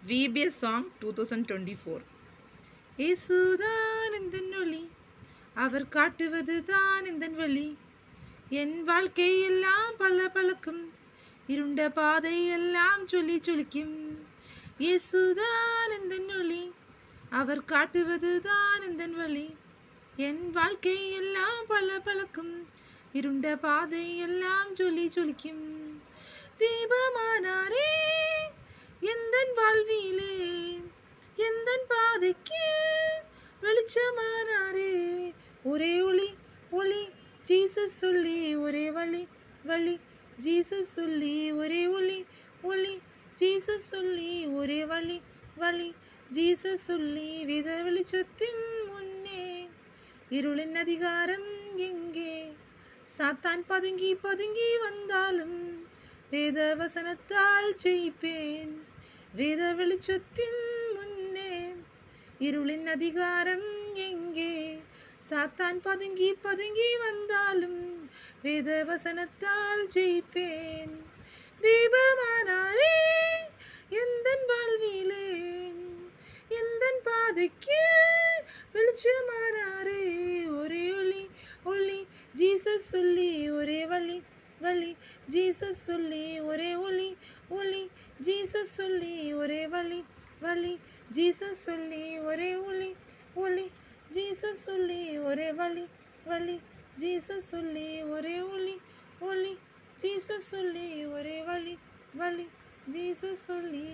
VBS Song 2024. இயேசுதான் எந்தன் ஒளி, அவர் காட்டுவதுதான் எந்தன் வழி. என் வாழ்க்கையெல்லாம் பளபளக்கும், இருண்ட பாதையெல்லாம் ஜொலிக்கும். இயேசுதான் எந்தன் ஒளி, அவர் காட்டுவதுதான் எந்தன் வழி. என் வாழ்க்கையெல்லாம் பளபளக்கும், இருண்ட பாதையெல்லாம் ஜொலிக்கும். தீபமானாரே எந்தன் வாழ்விலே, எந்தன் பாதைக்கு வெளிச்சமானாரே. ஒரே ஒளி ஒளி ஜீசஸ் சொல்லி, ஒரே வழி வழி ஜீசஸ் சொல்லி. ஒரே ஒளி ஒளி ஜீசஸ் சொல்லி, ஒரே வழி வழி ஜீசஸ் சொல்லி. வித வெளிச்சத்தின் முன்னே இருளின் அதிகாரம் எங்கே? சாத்தான் பதுங்கி பதுங்கி வந்தாலும் வேத வசனத்தால் ஜெயிப்பேன். வேத வெளிச்சத்தின் முன்னே இருளின் அதிகாரம் எங்கே? சாத்தான் பதுங்கி பதுங்கி வந்தாலும் வேத வசனத்தால் ஜெயிப்பேன். தீபமானாரே எந்தன் வாழ்விலே, எந்தன் பாதைக்கு வெளிச்சமானாரே. ஒரே ஒளி ஒளி ஜீசஸ் சொல்லி, ஒரே வழி வழி ஜீசஸ் சொல்லி. ஒரே ஒளி ஒளி ஜீசஸ் சொல்லி, ஒரே வழி வழி ஜீசஸ் சொல்லி. ஒரே ஒளி ஒளி ஜீசஸ் சொல்லி, ஒரே வழி வழி ஜீசஸ் சொல்லி. ஒரே ஒளி ஒளி ஜீசஸ் சொல்லி, ஒரே வழி வழி ஜீசஸ் சொல்லி.